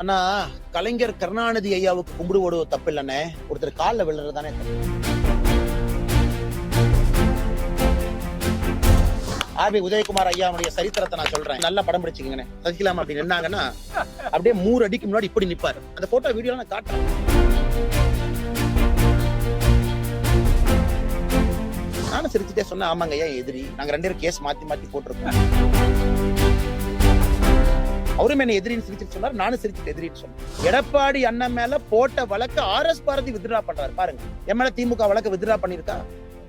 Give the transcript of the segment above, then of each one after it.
அண்ணா, கலைஞர் கருணாநிதி ஐயாவுக்கு கும்பிடு ஓடுவது தப்பு இல்லண்ணே, ஒருத்தர் காலில் விழுறதுதானே ஆர்பி உதயகுமார் ஐயாவுடைய சரித்திரத்தை நான் சொல்றேன். நல்லா படம் பிடிச்சிக்கங்கண்ணே. சசிகலாமா அப்படி நின்னாங்கன்னா அப்படியே 3 அடிக்கு முன்னாடி இப்படி நிப்பாரு. அந்த போட்டோ வீடியோ நான் காட்டுறேன். நானும் சிரிச்சுட்டே சொன்னேன், ஆமாங்க ஐயா எதிரி, நாங்க 2 பேரும் கேஸ் மாத்தி மாத்தி போட்டிருக்கோம். அவரும் என்ன எதிரின்னு சிரிச்சு சொன்னார், நானும் சிரிச்சுட்டு எதிரின்னு சொன்னேன். எடப்பாடி அண்ணன் மேல போட்ட வழக்கு RS பாரதி வித்ட்ரா பண்றாரு பாருங்க. என் மேல திமுக வழக்கு வித்ட்ரா பண்ணிருக்கா?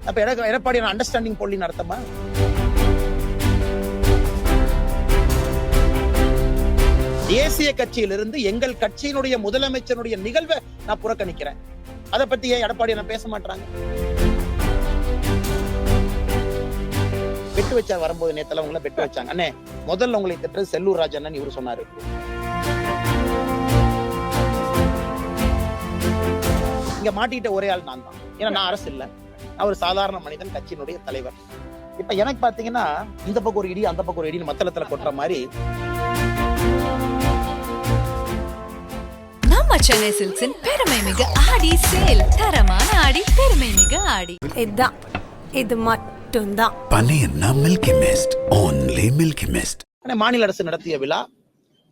அப்ப எடப்பாடி அண்டர்ஸ்டாண்டிங் போலி நடத்தமா? தேசிய கட்சியிலிருந்து எங்கள் கட்சியினுடைய முதலமைச்சருடைய நிகழ்வை நான் புறக்கணிக்கிறேன். அதை பத்தி ஏன் எடப்பாடி என்ன பேச மாட்டாங்க? பெட்டு வச்சா வரும்போது நேத்துல உங்களை பெட்டு வச்சாங்க. அண்ணே, முதல்ல உங்களை திட்டுறது செல்லூர் ராஜ் அண்ணன் இவரு சொன்னாரு. இங்க மாட்டிக்கிட்ட ஒரே ஆள் நான் தான். ஏன்னா நான் அரசு இல்ல, நான் ஒரு சாதாரண மனிதன், கட்சியினுடைய தலைவர். இப்ப எனக்கு பாத்தீங்கன்னா இந்த பக்கம் ஒரு இடி அந்த பக்கம் ஒரு இடின்னு மத்தளத்துல கொட்டுற மாதிரி நம்ம சென்னை சில்க்ஸின் பெருமை மிகு ஆடி சேல். தரமான ஆடி, பெருமை மிகு ஆடி. இது மட்டும்தான். பனியன்னா Milky Mist, only Milky Mist. மாநில அரசு நடத்திய விழா,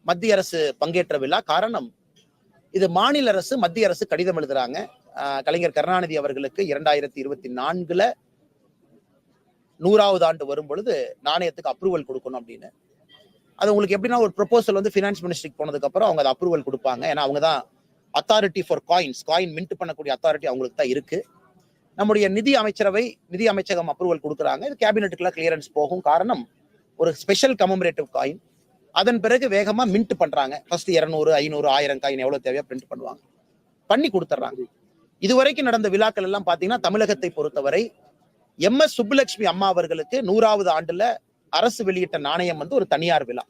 மத்திய அரசு பங்கேற்ற விழா. காரணம், இது மாநில அரசு மத்திய அரசு கடிதம் எழுதுறாங்க. கலைஞர் கருணாநிதி அவர்களுக்கு 2024 100வது ஆண்டு வரும் பொழுது நாணயத்துக்கு அப்ரூவல் கொடுக்கணும் அப்படின்னு. அது உங்களுக்கு எப்படின்னா, ஒரு ப்ரொபோசல் வந்து ஃபினான்ஸ் மினிஸ்ட்ரிக்கு போனதுக்கு அப்புறம் அவங்க அதை அப்ரூவல் கொடுப்பாங்க. ஏன்னா அவங்க தான் authority for coins, coin mint பண்ணக்கூடிய அத்தாரிட்டி அவங்களுக்கு தான் இருக்கு. நம்முடைய நிதி அமைச்சகம் அப்ரூவல் கொடுக்குறாங்க. இது கேபினெட்டுக்குள்ள கிளியரன்ஸ் போகும். காரணம், ஒரு ஸ்பெஷல் கமமரேட்டிவ் காயின். அதன் பிறகு வேகமா மின்ட் பண்றாங்க. ஃபர்ஸ்ட் 200, 500, 1000 காயின் எவ்வளவு தேவையோ பிரிண்ட் பண்ணுவாங்க, பண்ணி கொடுத்துட்றாங்க. இதுவரைக்கும் நடந்த விழாக்கள் எல்லாம் பாத்தீங்கன்னா, தமிழகத்தை பொறுத்தவரை MS சுப்புலட்சுமி அம்மா அவர்களுக்கு 100வது ஆண்டுல அரசு வெளியிட்ட நாணயம் வந்து ஒரு தனியார் விழா.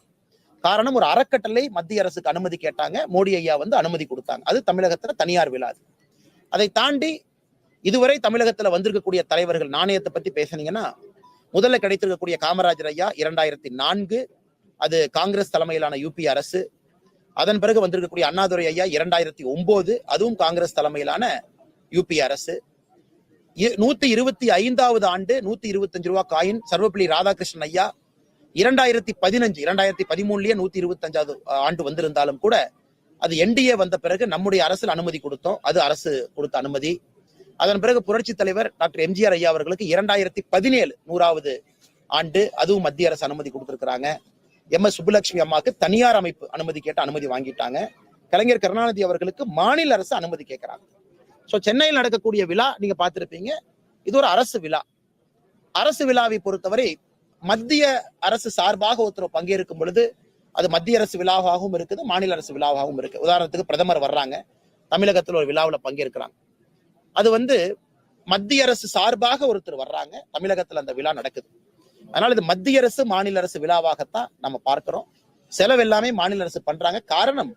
காரணம், ஒரு அறக்கட்டளை மத்திய அரசுக்கு அனுமதி கேட்டாங்க, மோடி ஐயா வந்து அனுமதி கொடுத்தாங்க. அது தமிழகத்துல தனியார் விழா. அதை தாண்டி இதுவரை தமிழகத்துல வந்திருக்கக்கூடிய தலைவர்கள் நாணயத்தை பத்தி பேசினீங்கன்னா, முதல்ல கிடைத்திருக்கக்கூடிய காமராஜர் ஐயா 2004, அது காங்கிரஸ் தலைமையிலான UP அரசு. அதன் பிறகு வந்திருக்கக்கூடிய அண்ணாதுரை ஐயா 2009, அதுவும் காங்கிரஸ் தலைமையிலான UP அரசு. 125வது ஆண்டு 125 ரூபாய் காயின் சர்வப்பள்ளி ராதாகிருஷ்ணன் ஐயா 2015, 2013 125வது ஆண்டு வந்திருந்தாலும் கூட அது NDA வந்த பிறகு நம்முடைய அரசில் அனுமதி கொடுத்தோம். அது அரசு கொடுத்த அனுமதி. அதன் பிறகு புரட்சி தலைவர் டாக்டர் MGR ஐயா அவர்களுக்கு 2017 100வது ஆண்டு, அதுவும் மத்திய அரசு அனுமதி கொடுத்திருக்கிறாங்க. MS சுப்புலட்சுமி அம்மாவுக்கு தனியார் அமைப்பு அனுமதி கேட்டு அனுமதி வாங்கிட்டாங்க. கலைஞர் கருணாநிதி அவர்களுக்கு மாநில அரசு அனுமதி கேட்கிறாங்க. சோ சென்னையில் நடக்கக்கூடிய விழா நீங்க பார்த்திருப்பீங்க, இது ஒரு அரசு விழா. அரசு விழாவை பொறுத்தவரை மத்திய அரசு சார்பாக ஒருத்தர் பங்கேற்கும் பொழுது அது மத்திய அரசு விழாவாகவும் இருக்குது, மாநில அரசு விழாவாகவும் இருக்கு. உதாரணத்துக்கு பிரதமர் வர்றாங்க, தமிழகத்தில் ஒரு விழாவில் பங்கேற்கிறாங்க. அது வந்து மத்திய அரசு சார்பாக ஒருத்தர் வர்றாங்க, தமிழகத்துல அந்த விழா நடக்குது. அதனால இது மத்திய அரசு மாநில அரசு விழாவாகத்தான் நம்ம பார்க்கிறோம். செலவு எல்லாமே மாநில அரசு பண்றாங்க. காரணம்,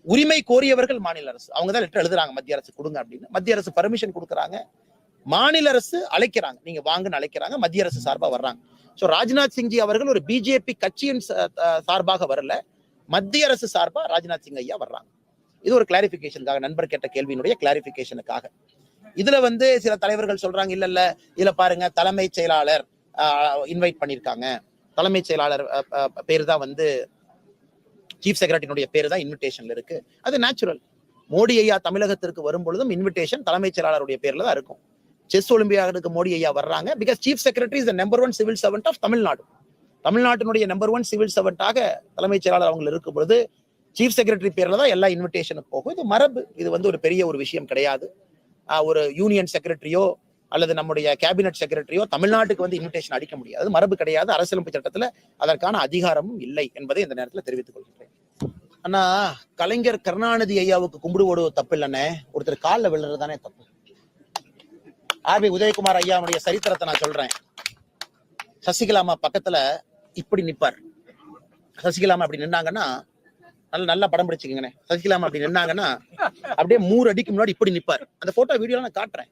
உரிமை கோரியவர்கள் மாநில அரசு, அவங்க தான் லெட்டர் எழுதுறாங்க மத்திய அரசு கொடுங்க அப்படின்னு. மத்திய அரசு பர்மிஷன் கொடுக்குறாங்க, மாநில அரசு அழைக்கிறாங்க, நீங்க வாங்கன்னு அழைக்கிறாங்க, மத்திய அரசு சார்பா வர்றாங்க. சோ ராஜ்நாத் சிங்ஜி அவர்கள் ஒரு BJP கட்சியின் சார்பாக வரல, மத்திய அரசு சார்பா ராஜ்நாத் சிங் ஐயா வர்றாங்க. இது ஒரு கிளாரிபிகேஷனுக்காக, நண்பர் கேட்ட கேள்வியினுடைய கிளாரிபிகேஷனுக்காக. இதுல வந்து சில தலைவர்கள் சொல்றாங்க, இல்ல இதுல பாருங்க தலைமைச் செயலாளர் இன்வைட் பண்ணிருக்காங்க, தலைமைச் செயலாளர் பேரு தான் வந்து சீஃப் செக்ரட்டரியினுடைய பேரு தான் இன்விடேஷன்ல இருக்கு. அது நேச்சுரல். மோடி ஐயா தமிழகத்திற்கு வரும் பொழுதும் இன்விடேஷன் தலைமைச் செயலாளருடைய பேர்ல தான் இருக்கும். செஸ் ஒலிம்பியாடுக்கு மோடி ஐயா வர்றாங்க. Because chief secretary is the number 1 civil servant of Tamil Nadu. தமிழ்நாட்டினுடைய நம்பர் 1 சிவில் சர்வெண்டாக தலைமைச் செயலாளர் அவங்க இருக்கும் பொழுது சீஃப் செக்ரட்டரி பேர்ல தான் எல்லா இன்விடேஷனுக்கு போகும். இது மரபு. இது வந்து ஒரு பெரிய ஒரு விஷயம் கிடையாது. ஒரு யூனியன் செக்ரட்டரியோ அல்லது நம்முடைய கேபினட் செக்ரட்டரியோ தமிழ்நாட்டுக்கு வந்து இன்விடேஷன் அடிக்க முடியாது. மரபு கிடையாது. அரசியலமைப்பு சட்டத்துல அதற்கான அதிகாரமும் இல்லை என்பதை இந்த நேரத்தில் தெரிவித்துக் கொள்கிறேன். அண்ணா, கலைஞர் கருணாநிதி ஐயாவுக்கு கும்பிடு ஓடுவது தப்பு இல்லண்ணே, ஒருத்தர் காலில் விழுறதுதானே தப்பு. ஆர்பி உதயகுமார் ஐயாவுடைய சரித்திரத்தை நான் சொல்றேன். சசிகலாமா பக்கத்துல இப்படி நிப்பார். சசிகலாமா அப்படி நின்னாங்கன்னா, நல்லா படம் பிடிச்சிக்கங்கண்ணே. சசிகலாமா அப்படி நின்னாங்கன்னா அப்படியே 3 அடிக்கு முன்னாடி இப்படி நிப்பார். அந்த போட்டோ வீடியோ நான் காட்டுறேன்.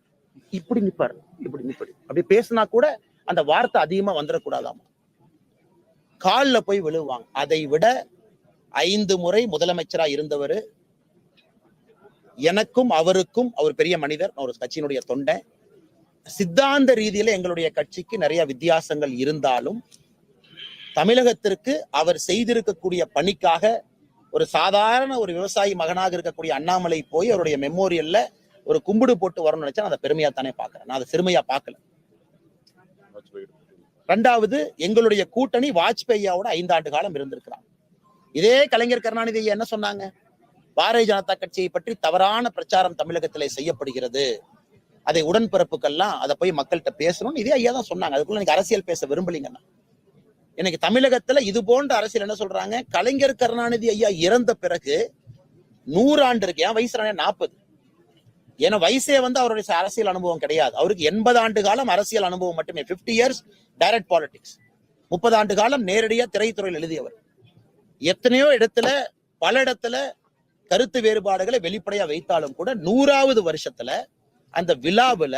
இப்படி நிப்பார், இப்படி நிப்படி. அப்படி பேசினா கூட அந்த வார்த்தை அதிகமா வந்துடக்கூடாதாமா. காலில் போய் விழுவாங்க. அதை விட 5 முறை முதலமைச்சரா இருந்தவர். எனக்கும் அவருக்கும், அவர் பெரிய மனிதர், ஒரு கட்சியினுடைய தொண்டை. சித்தாந்த ரீதியில எங்களுடைய கட்சிக்கு நிறைய வித்தியாசங்கள் இருந்தாலும் தமிழகத்திற்கு அவர் செய்திருக்கக்கூடிய பணிக்காக ஒரு சாதாரண ஒரு விவசாயி மகனாக இருக்கக்கூடிய அண்ணாமலை போய் அவருடைய மெமோரியல்ல ஒரு கும்பிடு போட்டு வரணும்னு நினைச்சா அதை பெருமையா தானே பாக்குறேன், நான் அதை சிறுமையா பார்க்கல. 2வது, எங்களுடைய கூட்டணி வாஜ்பாயோட 5 ஆண்டு காலம் இருந்திருக்கிறார். இதே கலைஞர் கருணாநிதி என்ன சொன்னாங்க? பாரதிய ஜனதா கட்சியை பற்றி தவறான பிரச்சாரம் தமிழகத்திலே செய்யப்படுகிறது, அதை உடன்பிறப்புக்கெல்லாம் அதை போய் மக்கள்கிட்ட பேசணும், இதே ஐயா தான் சொன்னாங்க. அதுக்குள்ள எனக்கு அரசியல் பேச விரும்பலீங்கன்னா, இன்னைக்கு தமிழகத்துல இது போன்ற அரசியல் என்ன சொல்றாங்க? கலைஞர் கருணாநிதி ஐயா இறந்த பிறகு 100 ஆண்டு இருக்கு. என் வயசு 40. ஏன்னா வயசே அவருடைய அரசியல் அனுபவம் கிடையாது. அவருக்கு 80 ஆண்டு காலம் அரசியல் அனுபவம் மட்டுமே. 50 இயர்ஸ் டைரக்ட் பாலிடிக்ஸ். 30 ஆண்டு காலம் நேரடியா திரைத்துறையில் எழுதியவர். எத்தனையோ இடத்துல, பல இடத்துல கருத்து வேறுபாடுகளை வெளிப்படையா வைத்தாலும் கூட 100வது வருஷத்துல அந்த விழாவுல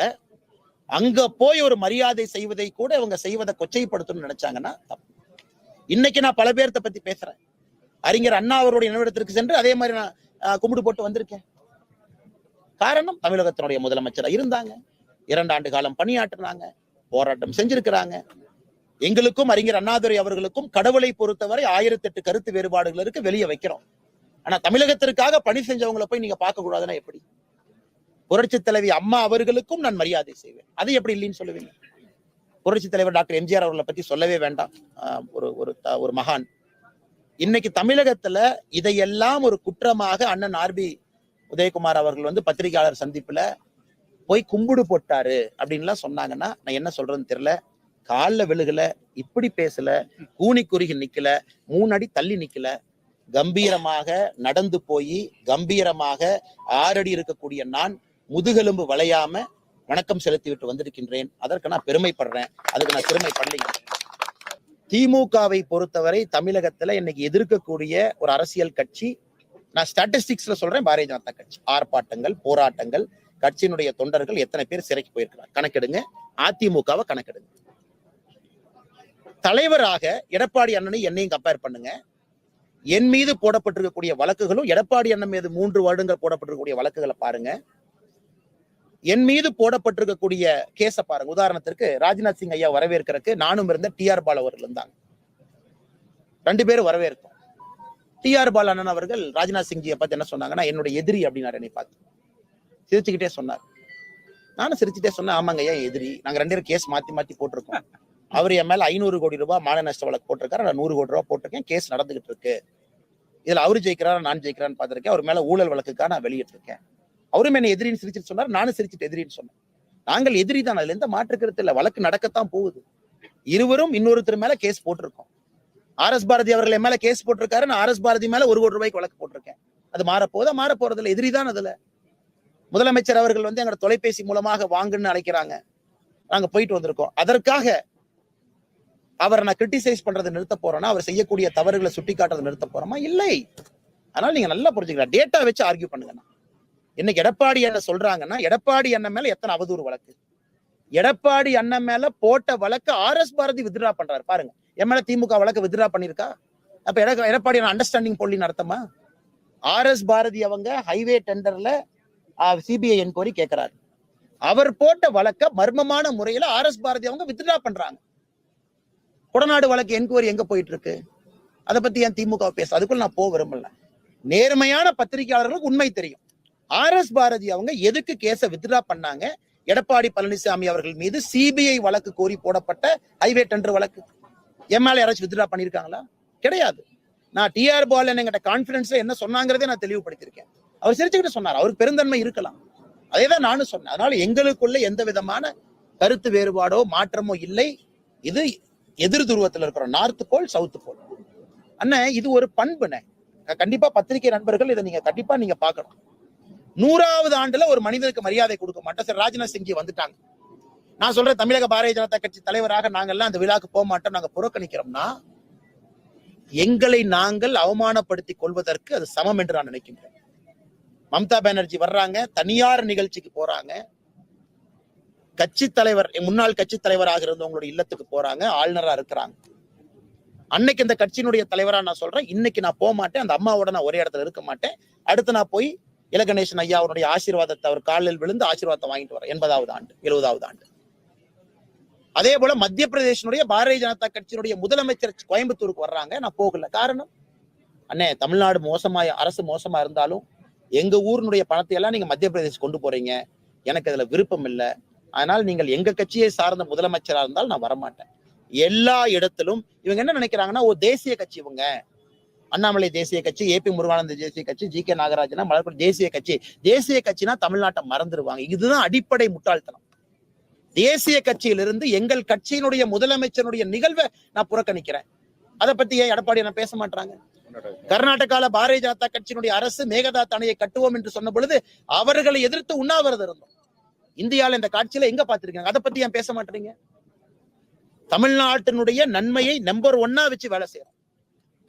அங்க போய் ஒரு மரியாதை செய்வதை கூட இவங்க செய்வதை கொச்சைப்படுத்தணும்னு நினைச்சாங்கன்னா தப்பு. இன்னைக்கு நான் பல பேர்த்த பத்தி பேசுறேன். அறிஞர் அண்ணா அவருடைய நினைவிடத்திற்கு சென்று அதே மாதிரி நான் கும்பிடு போட்டு வந்திருக்கேன். காரணம், தமிழகத்தினுடைய முதலமைச்சரா இருந்தாங்க, 2 ஆண்டு காலம் பணியாற்றினாங்க, போராட்டம் செஞ்சிருக்கிறாங்க. எங்களுக்கும் அறிஞர் அண்ணாதுரை அவர்களுக்கும் கடவுளை பொறுத்தவரை 1008 கருத்து வேறுபாடுகள் இருக்கு, வெளியே வைக்கிறோம். ஆனா தமிழகத்திற்காக பணி செஞ்சவங்களை போய் நீங்க பார்க்க கூடாதுன்னா எப்படி? புரட்சி தலைவி அம்மா அவர்களுக்கும் நான் மரியாதை செய்வேன், அது எப்படி இல்லைன்னு சொல்லுவீங்க? புரட்சி தலைவர் டாக்டர் எம்ஜிஆர் அவர்களை பத்தி சொல்லவே வேண்டாம், ஒரு மகான். இன்னைக்கு தமிழகத்துல இதையெல்லாம் ஒரு குற்றமாக அண்ணன் ஆர்பி உதயகுமார் அவர்கள் பத்திரிகையாளர் சந்திப்புல போய் கும்பிடு போட்டாரு அப்படின்லாம் சொன்னாங்கன்னா நான் என்ன சொல்றேன்னு தெரியல. காலில் விழுகல, இப்படி பேசல, கூனி குறுகி நிக்கல, 3 அடி தள்ளி நிக்கல, கம்பீரமாக நடந்து போய் கம்பீரமாக 6 அடி இருக்கக்கூடிய நான் முதுகெலும்பு வளையாம வணக்கம் செலுத்தி விட்டு வந்திருக்கின்றேன். அதற்கு நான் பெருமைப்படுறேன், அதுக்கு நான் பெருமைப்படலைங்க. திமுகவை பொறுத்தவரை தமிழகத்துல இன்னைக்கு எதிர்க்கக்கூடிய ஒரு அரசியல் கட்சி, நான் ஸ்டாட்டிஸ்டிக்ஸ்ல சொல்றேன், பாரதிய ஜனதா கட்சி. ஆர்ப்பாட்டங்கள், போராட்டங்கள், கட்சியினுடைய தொண்டர்கள் எத்தனை பேர் சிறைக்கு போயிருக்கிறாங்க கணக்கெடுங்க. அதிமுகவை கணக்கெடுங்க. தலைவராக எடப்பாடி அண்ணனை என்னையும் கம்பேர் பண்ணுங்க. என் மீது போடப்பட்டிருக்கக்கூடிய வழக்குகளும் எடப்பாடி அண்ணன் மீது 3 வருடங்கள் போடப்பட்டிருக்கக்கூடிய வழக்குகளை பாருங்க. என் மீது போடப்பட்டிருக்கக்கூடிய கேஸ பாருங்க. உதாரணத்திற்கு ராஜ்நாத் சிங் ஐயா வரவேற்கிறதுக்கு நானும் இருந்த டிஆர் பால் அவர்கள் இருந்தாங்க. 2 பேரும் வரவேற்கும். டிஆர் பால் அண்ணன் அவர்கள் ராஜ்நாத் சிங்ஜியை பார்த்து என்ன சொன்னாங்கன்னா, என்னுடைய எதிரி அப்படின்னாரு. என்னை பார்த்து சிரிச்சுக்கிட்டே சொன்னார். நானும் சிரிச்சுட்டே சொன்னேன், ஆமாங்க ஐயா எதிரி, நாங்க 2 பேரும் கேஸ் மாத்தி மாத்தி போட்டிருக்கோம். அவர் என் மேல 500 கோடி ரூபாய் மான நஷ்ட வழக்கு போட்டிருக்காரு, நான் 100 கோடி ரூபாய் போட்டிருக்கேன், கேஸ் நடந்துகிட்டு இருக்கு. இதுல அவரு ஜெயிக்கிறாரா நான் ஜெயிக்கிறான்னு பார்த்திருக்கேன். அவர் மேல ஊழல் வழக்குக்காக நான் வெளியிட்டு இருக்கேன். அவரும் என்ன எதிரின்னு சிரிச்சுட்டு சொன்னார், நானும் சிரிச்சுட்டு எதிரின்னு சொன்னேன். நாங்கள் எதிரி தான், அதுல எந்த மாற்று கருத்து இல்ல. வழக்கு நடக்கத்தான் போகுது. இருவரும் இன்னொருத்தர் மேல கேஸ் போட்டிருக்கோம். RS பாரதி அவர்கள் என் மேல கேஸ் போட்டிருக்காரு, நான் RS பாரதி மேல 1 கோடி ரூபாய்க்கு வழக்கு போட்டிருக்கேன். அது மாறப்போதா? மாற போறது இல்ல, எதிரி தான். அதுல முதலமைச்சர் அவர்கள் எங்களோட தொலைபேசி மூலமாக வாங்குன்னு அழைக்கிறாங்க, நாங்க போயிட்டு வந்திருக்கோம். அதற்காக அவரை நான் கிரிட்டிசைஸ் பண்றதை நிறுத்த போறேன்னா, அவர் செய்யக்கூடிய தவறுகளை சுட்டி காட்டுறதை நிறுத்த போறோமா? இல்லை. அதனால நீங்க நல்லா புரிஞ்சுக்கலாம், டேட்டா வச்சு ஆர்கியூ பண்ணுங்க. இன்னைக்கு எடப்பாடி என்ன சொல்றாங்கன்னா, எடப்பாடி அண்ணன் மேல எத்தனை அவதூறு வழக்கு, எடப்பாடி அண்ணன் மேல போட்ட வழக்கு RS பாரதி வித்ட்ரா பண்றாரு பாருங்க. என் மேல திமுக வழக்கு வித்ட்ரா பண்ணிருக்கா? அப்ப எடப்பாடி அண்டர்ஸ்டாண்டிங் போலி நடத்தமா? RS பாரதி அவங்க ஹைவே டெண்டர்ல CBI என்கொயரி கேட்கிறாரு. அவர் போட்ட வழக்க மர்மமான முறையில RS பாரதி அவங்க வித்ட்ரா பண்றாங்க. கொடநாடு வழக்கு என்கொயரி எங்க போயிட்டு இருக்கு? அதை பத்தி ஏன் திமுக பேச? அதுக்குள்ள நான் போக விரும்பல. நேர்மையான பத்திரிகையாளர்களுக்கு உண்மை தெரியும். RS பாரதி அவங்க எதுக்கு கேஸ வித்ட்ரா பண்ணாங்க? எடப்பாடி பழனிசாமி அவர்கள் மீது CBI வழக்கு கோரி போடப்பட்ட ஹைவே டெண்டர் வழக்கு. என் மேல யாராச்சும் வித்ட்ரா பண்ணிருக்காங்களா? கிடையாது. நான் டிஆர் பால் என்கிட்ட கான்பிடன்ஸ்ல என்ன சொன்னாங்கிறதே நான் தெளிவுபடுத்திருக்கேன். அவர் சிரிச்சுக்கிட்டு சொன்னார், அவருக்கு பெருந்தன்மை இருக்கலாம், அதேதான் நானும் சொன்னேன். அதனால எங்களுக்குள்ள எந்த விதமான கருத்து வேறுபாடோ மாற்றமோ இல்லை. இது எதிர் துருவத்தில் இருக்கிறோம், நார்த் போல் சவுத் போல். அண்ணன் இது ஒரு பண்புனே. கண்டிப்பா பத்திரிகை நண்பர்கள் இதை கண்டிப்பா நீங்க பார்க்கணும். 100வது ஆண்டுல ஒரு மனிதனுக்கு மரியாதை கொடுக்க மாட்டோம். சரி, ராஜ்நாத் சிங் வந்துட்டாங்க, நான் சொல்றேன் தமிழக பாரதிய ஜனதா கட்சி தலைவராக நாங்கெல்லாம் அந்த விழாக்கு போக மாட்டோம், நாங்க புறக்கணிக்கிறோம்னா எங்களை நாங்கள் அவமானப்படுத்திக் கொள்வதற்கு அது சமம் என்று நான் நினைக்கின்றேன். மம்தா பானர்ஜி வர்றாங்க, தனியார் நிகழ்ச்சிக்கு போறாங்க, கட்சி தலைவர் முன்னாள் கட்சி தலைவராக இருந்தவங்களுடைய இல்லத்துக்கு போறாங்க, ஆளுநரா இருக்கிறாங்க. அன்னைக்கு இந்த கட்சியினுடைய தலைவரா நான் சொல்றேன், இன்னைக்கு நான் போக மாட்டேன், அந்த அம்மாவோட நான் ஒரே இடத்துல இருக்க மாட்டேன். அடுத்து நான் போய் இலகணேசன் ஐயா அவருடைய ஆசீர்வாதத்தை அவர் காலில் விழுந்து ஆசீர்வாதத்தை வாங்கிட்டு வரேன். 80வது ஆண்டு 70வது ஆண்டு. அதே போல மத்திய பிரதேசனுடைய பாரதிய ஜனதா கட்சியினுடைய முதலமைச்சர் கோயம்புத்தூருக்கு வர்றாங்க, நான் போகல. காரணம், அண்ணே தமிழ்நாடு அரசு மோசமா இருந்தாலும் எங்க ஊரினுடைய பணத்தை எல்லாம் நீங்க மத்திய பிரதேசம் கொண்டு போறீங்க, எனக்கு அதுல விருப்பம் இல்லை. அதனால் நீங்கள் எங்க கட்சியை சார்ந்த முதலமைச்சரா இருந்தால் நான் வரமாட்டேன். எல்லா இடத்திலும் இவங்க என்ன நினைக்கிறாங்கன்னா, தேசிய கட்சி, இவங்க அண்ணாமலை தேசிய கட்சி, ஏபி முருகானந்த தேசிய கட்சி, ஜி.கே. நாகராஜனா மலர்புரம் தேசிய கட்சி. தேசிய கட்சினா தமிழ்நாட்டை மறந்துடுவாங்க. இதுதான் அடிப்படை முட்டாள்தனம். தேசிய கட்சியிலிருந்து எங்கள் கட்சியினுடைய முதலமைச்சருடைய நிகழ்வை நான் புறக்கணிக்கிறேன். அதை பத்தி ஏன் எடப்பாடி நான் பேச மாட்டாங்க? கர்நாடகால பாரதிய ஜனதா கட்சியினுடைய அரசு மேகதாது அணையை கட்டுவோம் என்று சொன்ன பொழுது அவர்களை எதிர்த்து உண்ணாவிரதம் இருந்தோம். இந்தியாவில இந்த காட்சியில எங்க பார்த்திருக்காங்க? அதை பத்தி ஏன் பேச மாட்டீங்க? தமிழ்நாட்டினுடைய நன்மையை நம்பர் 1 வச்சு வேலை செய்யறோம்.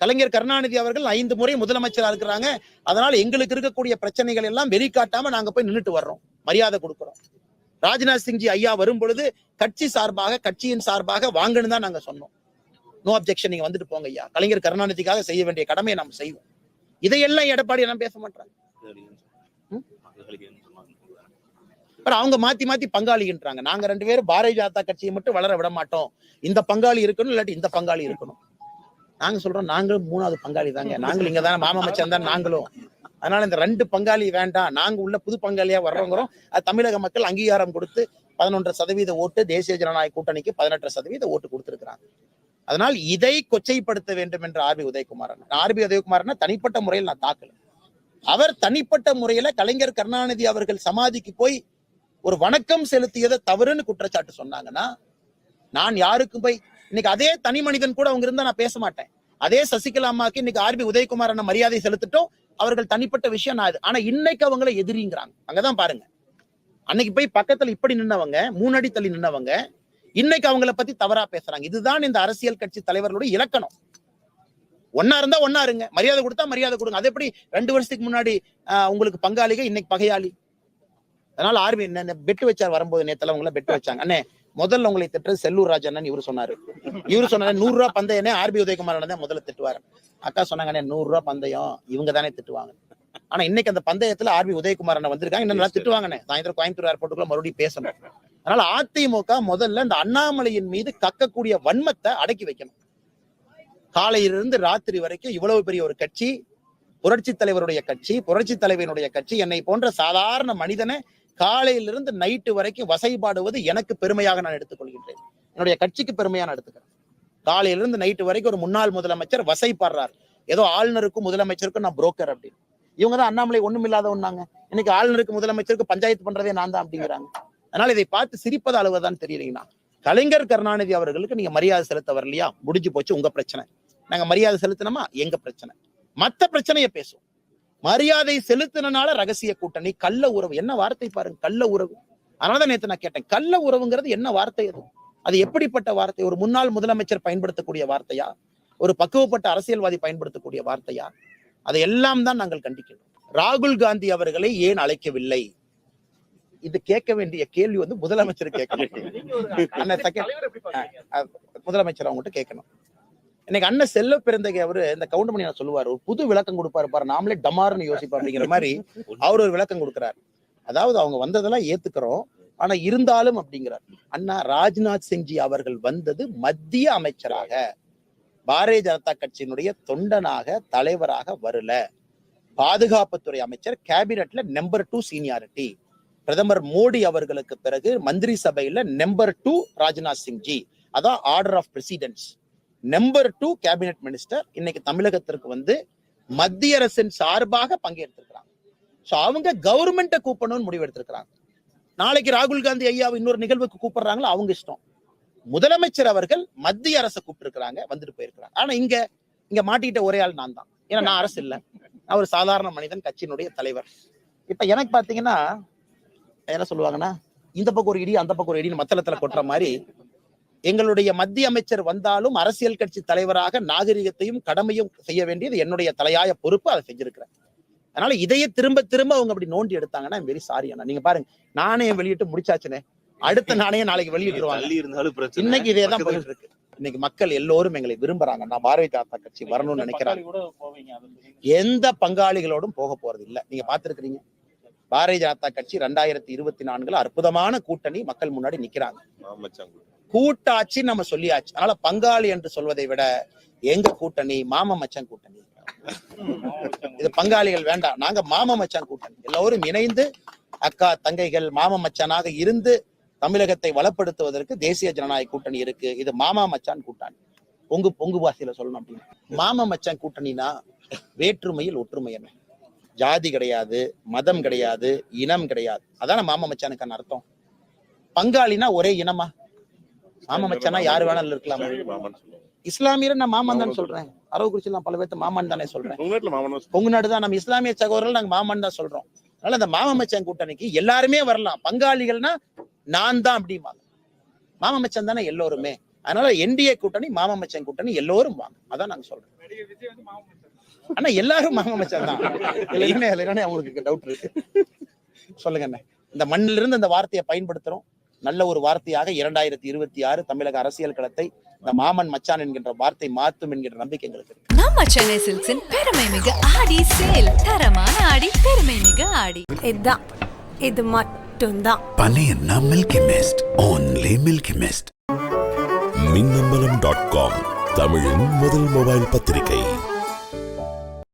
கலைஞர் கருணாநிதி அவர்கள் 5 முறை முதலமைச்சரா இருக்கிறாங்க. அதனால எங்களுக்கு இருக்கக்கூடிய பிரச்சனைகள் எல்லாம் வெளிக்காட்டாம நாங்க போய் நின்றுட்டு வர்றோம், மரியாதை கொடுக்கிறோம். ராஜ்நாத் சிங்ஜி ஐயா வரும் பொழுது கட்சி சார்பாக, கட்சியின் சார்பாக வாங்கன்னு தான் நாங்க சொன்னோம். நோ அப்ஜெக்ஷன், நீங்க வந்துட்டு போங்க ஐயா, கலைஞர் கருணாநிதிக்காக செய்ய வேண்டிய கடமையை நம்ம செய்வோம். இதையெல்லாம் எடப்பாடி எல்லாம் பேச மாட்டாங்க. அவங்க மாத்தி மாத்தி பங்காளின்றாங்க. நாங்க 2 பேரும் பாரதிய ஜனதா கட்சியை மட்டும் வளர விட மாட்டோம், இந்த பங்காளி இருக்கணும், இல்லாட்டி இந்த பங்காளி இருக்கணும். நாங்க சொல்றோம், நாங்களும் 3வது பங்காளி தாங்க, நாங்களும் இங்க தானே மாமா மச்சான் தான் நாங்களும். அதனால இந்த 2 பங்காளி வேண்டாம், நாங்க உள்ள புது பங்காளியா வர்றோங்கிறோம். அது தமிழக மக்கள் அங்கீகாரம் கொடுத்து 11% ஓட்டு, தேசிய ஜனநாயக கூட்டணிக்கு 18% ஓட்டு கொடுத்திருக்கிறாங்க. அதனால் இதை கொச்சைப்படுத்த வேண்டும் என்று ஆர்பி உதயகுமாரன் தனிப்பட்ட முறையில் நான் தாக்கல. அவர் தனிப்பட்ட முறையில கலைஞர் கருணாநிதி அவர்கள் சமாதிக்கு போய் ஒரு வணக்கம் செலுத்தியதை தவறுன்னு குற்றச்சாட்டு சொன்னாங்கன்னா, நான் யாருக்கும் போய் இன்னைக்கு அதே தனி மனிதன் கூட அவங்க இருந்தா நான் பேச மாட்டேன். அதே சசிகலா அம்மாக்கு இன்னைக்கு ஆர்பி உதயகுமாரன் மரியாதை செலுத்திட்டோம், அவர்கள் தனிப்பட்ட விஷயம் நான். ஆனா இன்னைக்கு அவங்களை எதிரிங்கிறாங்க. அங்கதான் பாருங்க, அன்னைக்கு போய் பக்கத்துல இப்படி நின்னவங்க, 3 அடி தள்ளி நின்னவங்க, இன்னைக்கு அவங்களை பத்தி தவறா பேசுறாங்க. இதுதான் இந்த அரசியல் கட்சி தலைவர்களுடைய இலக்கணம். ஒன்னா இருந்தா ஒன்னா இருங்க, மரியாதை கொடுத்தா மரியாதை கொடுங்க. அது எப்படி 2 வருஷத்துக்கு முன்னாடி உங்களுக்கு பங்காளிக, இன்னைக்கு பகையாளி? அதனால ஆர்பி பெட்டு வச்சார் வரும்போது, நேத்துல உங்களை பெட்டு வச்சாங்க. அண்ணே முதல்ல உங்களை திட்டுறது செல்லூர் ராஜன் இவரு சொன்னாரு. 100 ரூபா பந்தயம் ஆர்பி உதயகுமார் தான் முதல்ல திட்டுவாரு. அக்கா சொன்னாங்க, 100 ரூபா பந்தயம் இவங்க தானே திட்டுவாங்க. ஆனா இன்னைக்கு அந்த பந்தயத்துல ஆர்பி உதயகுமார் வந்திருக்காங்க, இன்னும் நல்லா திட்டுவாங்கண்ணே. சாயந்தரம் கோயம்புத்தூர் ஏர்போர்ட்டுக்குள்ள மறுபடியும் பேசணும். அதனால அதிமுக முதல்ல இந்த அண்ணாமலையின் மீது கக்கக்கூடிய வன்மத்தை அடக்கி வைக்கணும். காலையிலிருந்து ராத்திரி வரைக்கும் இவ்வளவு பெரிய ஒரு கட்சி, புரட்சி தலைவருடைய கட்சி, புரட்சி தலைவனுடைய கட்சி, என்னை போன்ற சாதாரண மனிதனை காலையிலிருந்து நைட்டு வரைக்கும் வசைபாடுவது எனக்கு பெருமையாக நான் எடுத்துக்கொள்கின்றேன். என்னுடைய கட்சிக்கு பெருமையா நான் எடுத்துக்கிறேன். காலையிலிருந்து நைட்டு வரைக்கும் ஒரு முன்னாள் முதலமைச்சர் வசைப்பாடுறார், ஏதோ ஆளுநருக்கும் முதலமைச்சருக்கும் நான் புரோக்கர் அப்படின்னு. இவங்க தான் அண்ணாமலை ஒண்ணும் இல்லாதவன்னாங்க. இன்னைக்கு ஆளுநருக்கு முதலமைச்சருக்கு பஞ்சாயத்து பண்றதே நான் தான் அப்படிங்கிறாங்க. அதனால இதை பார்த்து சிரிப்பது அளவுதான் தெரியலீங்கன்னா, கலைஞர் கருணாநிதி அவர்களுக்கு நீங்க மரியாதை செலுத்த வரலையா, முடிஞ்சு போச்சு, உங்க பிரச்சனை. நாங்க மரியாதை செலுத்தினோமா, எங்க பிரச்சனை. மத்த பிரச்சனையை பேசுவோம். மரியாதை செலுத்தினால ரகசிய கூட்டணி, கள்ள உறவு, என்ன வார்த்தை பாருங்க, கள்ள உறவு. அதனாலதான் நேத்து நான் கேட்டேன், கள்ள உறவுங்கிறது என்ன வார்த்தை? அது எப்படிப்பட்ட வார்த்தை? ஒரு முன்னாள் முதலமைச்சர் பயன்படுத்தக்கூடிய வார்த்தையா, ஒரு பக்குவப்பட்ட அரசியல்வாதி பயன்படுத்தக்கூடிய வார்த்தையா? அதையெல்லாம் தான் நாங்கள் கண்டிக்கிறோம். ராகுல் காந்தி அவர்களை ஏன் அழைக்கவில்லை? இது கேட்க வேண்டிய கேள்வி முதலமைச்சர் கேட்கணும். முதலமைச்சர் அவங்ககிட்ட கேட்கணும். இன்னைக்கு அண்ணன் செல்ல பிறந்தகை அவரு இந்த கவுண்டமணி சொல்லுவாரு, ஒரு புது விளக்கம் கொடுப்பாரு பாரு, நாமளே டமார்னு யோசிப்போம் அப்படிங்கிற மாதிரி அவர் ஒரு விளக்கம் கொடுக்கிறார். அதாவது அவங்க வந்ததெல்லாம் ஏத்துக்கிறோம், ஆனா இருந்தாலும் அப்படிங்கிறார். அண்ணா ராஜ்நாத் சிங்ஜி அவர்கள் வந்தது மத்திய அமைச்சராக, பாரதிய ஜனதா கட்சியினுடைய தொண்டனாக, தலைவராக வரல. பாதுகாப்புத்துறை அமைச்சர், கேபினெட்ல நம்பர் 2 சீனியாரிட்டி. பிரதமர் மோடி அவர்களுக்கு பிறகு மந்திரி சபையில நம்பர் 2 ராஜ்நாத் சிங்ஜி, அதான் order of precedence. Number 2 cabinet minister இன்னைக்கு தமிழகத்திற்கு மத்திய அரசின் சார்பாக பங்கேற்றிருக்கிறாங்க. அவங்க கவர்மெண்ட்டை கூப்பிடணும்னு முடிவு எடுத்திருக்கிறாங்க. நாளைக்கு ராகுல் காந்தி ஐயாவை இன்னொரு நிகழ்வுக்கு கூப்பிடுறாங்களோ அவங்க இஷ்டம். முதலமைச்சர் அவர்கள் மத்திய அரசை கூப்பிட்டு இருக்கிறாங்க, வந்துட்டு போயிருக்கிறாங்க. ஆனா இங்க மாட்டிக்கிட்ட ஒரே ஆள் நான் தான். ஏன்னா நான் அரசு இல்லை, நான் ஒரு சாதாரண மனிதன், கட்சியினுடைய தலைவர். இப்ப எனக்கு பாத்தீங்கன்னா என்ன சொல்லுவாங்கன்னா, இந்த பக்கம் ஒரு இடி அந்த பக்கம் ஒரு இடின்னு மத்தளத்துல கொட்டுற மாதிரி எங்களுடைய மத்திய அமைச்சர் வந்தாலும் அரசியல் கட்சி தலைவராக நாகரிகத்தையும் கடமையும் செய்ய வேண்டியது என்னுடைய தலையாய பொறுப்பு. அதை செஞ்சிருக்கிறேன். அதனால இதையே திரும்ப திரும்ப அவங்க அப்படி நோண்டி எடுத்தாங்கன்னா வெரி சாரி அண்ணா. நீங்க பாருங்க, நாணயம் வெளியிட்டு முடிச்சாச்சுனே, அடுத்த நாணயம் நாளைக்கு வெளியிட்டுருவாங்க. இன்னைக்கு இதே தான் போயிட்டு இருக்கு. இன்னைக்கு மக்கள் எல்லோரும் எங்களை விரும்புறாங்க. நான் பாரதிய ஜனதா கட்சி வரணும்னு நினைக்கிறாங்க. எந்த பங்காளிகளோடும் போக போறது இல்ல. நீங்க பாத்துருக்கீங்க, பாரதிய ஜனதா கட்சி 2024 அற்புதமான கூட்டணி மக்கள் முன்னாடி நிக்கிறாங்க. கூட்டாட்சி நம்ம சொல்லியாச்சு. அதனால பங்காளி என்று சொல்வதை விட எங்க கூட்டணி மாம மச்சான் கூட்டணி. இது பங்காளிகள் வேண்டாம், நாங்க மாம மச்சான் கூட்டணி. எல்லோரும் இணைந்து அக்கா தங்கைகள் மாம மச்சானாக இருந்து தமிழகத்தை வளப்படுத்துவதற்கு தேசிய ஜனநாயக கூட்டணி இருக்கு. இது மாமா மச்சான் கூட்டணி. பொங்கு பாசையில சொல்லணும் அப்படின்னா மாம மச்சான் கூட்டணினா வேற்றுமையில் ஒற்றுமை. என்ன ஜாதி கிடையாது, மதம் கிடையாது, இனம் கிடையாது. அதான மாம மச்சானுக்கான அர்த்தம். பங்காளினா ஒரே இனமா? மாம மச்சானா யாரு வேணாலும் இருக்கலாம். இஸ்லாமியர் நான் மாமன் தான் சொல்றேன். அரவக்குறிச்சியில் நான் பல பேர்த்த மாமன் தானே சொல்றேன். உங்க நாடுதான் நம்ம இஸ்லாமிய சகோதரர்கள் நாங்க மாமன் தான் சொல்றோம். அதனால அந்த மாம மச்சான் கூட்டணிக்கு எல்லாருமே வரலாம். பங்காளிகள்னா நான் தான் அப்படிம்பாங்க. மாம மச்சான் தானே எல்லோருமே. அதனால என்டிஏ கூட்டணி மாம மச்சான் கூட்டணி எல்லோரும் வாங்க. அதான் நாங்க சொல்றோம். ஆனா எல்லாரும் மாம மச்சான் தான். இல்லைன்னா அவங்களுக்கு டவுட் இருக்கு. சொல்லுங்க என்ன, இந்த மண்ணிலிருந்து இந்த வார்த்தையை பயன்படுத்துறோம். நல்ல ஒரு வார்த்தையாக 2026 தமிழக அரசியல் களத்தை இந்த மாமன் மச்சான் என்கின்ற வார்த்தை மாற்றும் என்கிற நம்பிக்கை எங்களுக்கு இருக்கு. நம்ம சென்னை சில்க்ஸின் பெருமை மிகு ஆடி சேல். தரமான ஆடி, பெருமை மிகு ஆடி. இதுதான், இது மட்டும்தான். Paniyana Milky Mist. Only Milky Mist. மின்னம்பலம்.com தமிழின் முதல் மொபைல் பத்திரிகை.